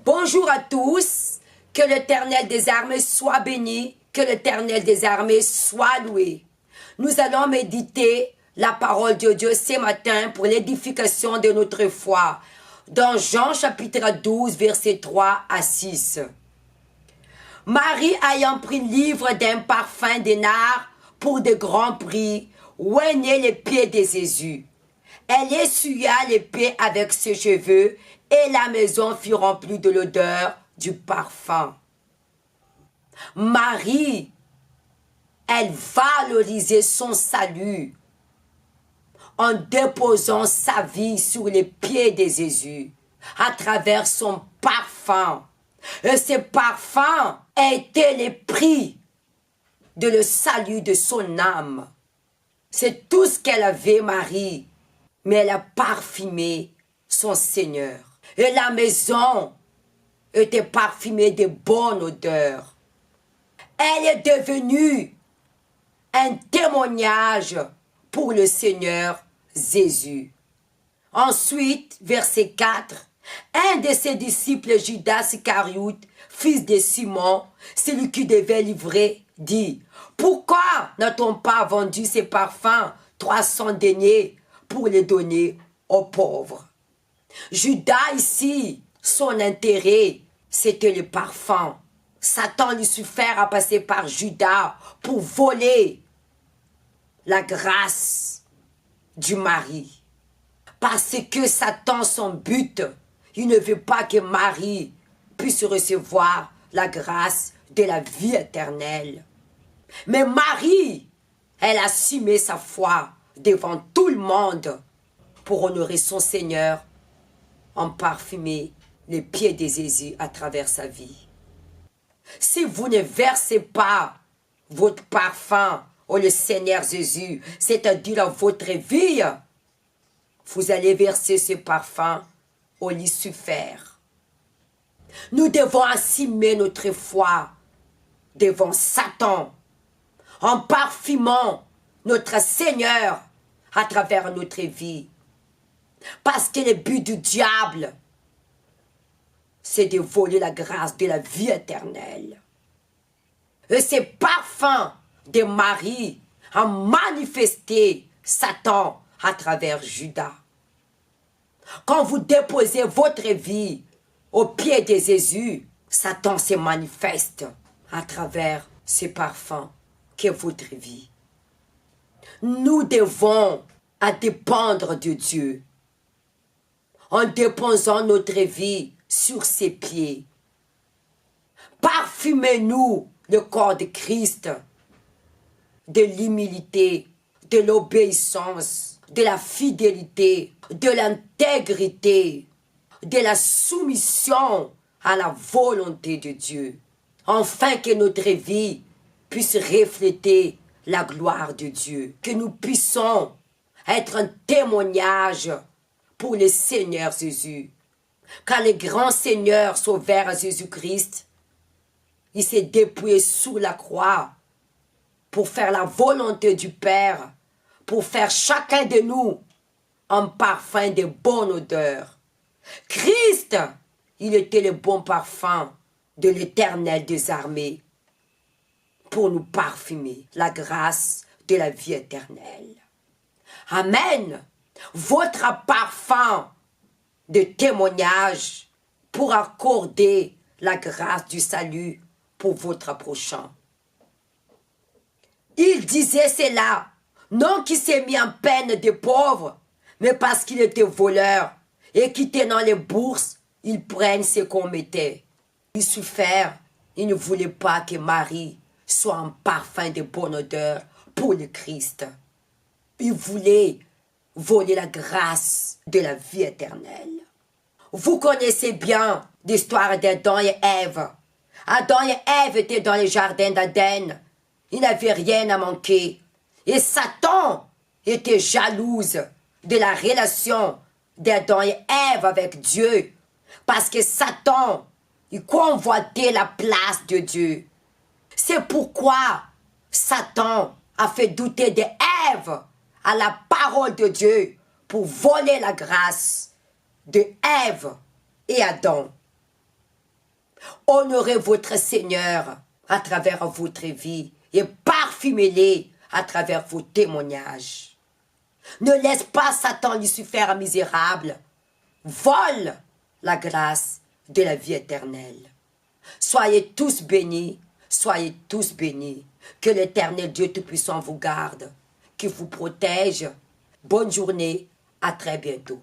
Bonjour à tous, que l'Éternel des armées soit béni, que l'Éternel des armées soit loué. Nous allons méditer la parole de Dieu ce matin pour l'édification de notre foi, dans Jean chapitre 12, versets 3 à 6. Marie ayant pris livre d'un parfum de nard pour de grands prix, oignait les pieds de Jésus. Elle essuya les pieds avec ses cheveux et la maison fut remplie de l'odeur du parfum. Marie, elle valorisait son salut en déposant sa vie sur les pieds de Jésus à travers son parfum. Et ce parfum était le prix de le salut de son âme. C'est tout ce qu'elle avait, Marie, mais elle a parfumé son Seigneur. Et la maison était parfumée de bonne odeur. Elle est devenue un témoignage pour le Seigneur Jésus. Ensuite, verset 4, un de ses disciples, Judas Iscariote, fils de Simon, celui qui devait livrer, dit, « Pourquoi n'a-t-on pas vendu ces parfums 300 deniers pour les donner aux pauvres ?» Judas ici, son intérêt, c'était le parfum. Satan Lucifer a passé par Judas pour voler la grâce du mari. Parce que Satan, son but, il ne veut pas que Marie puisse recevoir la grâce de la vie éternelle. Mais Marie, elle a assumé sa foi devant tout le monde pour honorer son Seigneur en parfumer les pieds de Jésus à travers sa vie. Si vous ne versez pas votre parfum au Seigneur Jésus, c'est-à-dire votre vie, vous allez verser ce parfum au Lucifer. Nous devons assumer notre foi devant Satan en parfumant notre Seigneur à travers notre vie. Parce que le but du diable, c'est de voler la grâce de la vie éternelle. Et ce parfum de Marie a manifesté Satan à travers Judas. Quand vous déposez votre vie au pied de Jésus, Satan se manifeste à travers ce parfum qu'est votre vie. Nous devons dépendre de Dieu en déposant notre vie sur ses pieds. Parfumez-nous le corps de Christ de l'humilité, de l'obéissance, de la fidélité, de l'intégrité, de la soumission à la volonté de Dieu, afin que notre vie puisse refléter la gloire de Dieu, que nous puissions être un témoignage pour le Seigneur Jésus. Car le grand Seigneur Sauveur Jésus-Christ, il s'est dépouillé sous la croix pour faire la volonté du Père, pour faire chacun de nous un parfum de bonne odeur. Christ, il était le bon parfum de l'Éternel des armées pour nous parfumer la grâce de la vie éternelle. Amen. Votre parfum de témoignage pour accorder la grâce du salut pour votre prochain. Il disait cela, non qu'il s'est mis en peine de pauvres, mais parce qu'il était voleur et qui tenant les bourses, il prenne ce qu'on mettait. Lucifer, il ne voulait pas que Marie soit un parfum de bonne odeur pour le Christ. Il voulait voler la grâce de la vie éternelle. Vous connaissez bien l'histoire d'Adam et Ève. Adam et Ève étaient dans le jardin d'Aden. Il n'avait rien à manquer. Et Satan était jalouse de la relation d'Adam et Ève avec Dieu. Parce que Satan, il convoitait la place de Dieu. C'est pourquoi Satan a fait douter d'Ève à la parole de Dieu pour voler la grâce de Ève et Adam. Honorez votre Seigneur à travers votre vie et parfumez-les à travers vos témoignages. Ne laisse pas Satan Lucifer misérable vole la grâce de la vie éternelle. Soyez tous bénis, soyez tous bénis. Que l'Éternel Dieu Tout-Puissant vous garde, qu'il vous protège. Bonne journée, à très bientôt.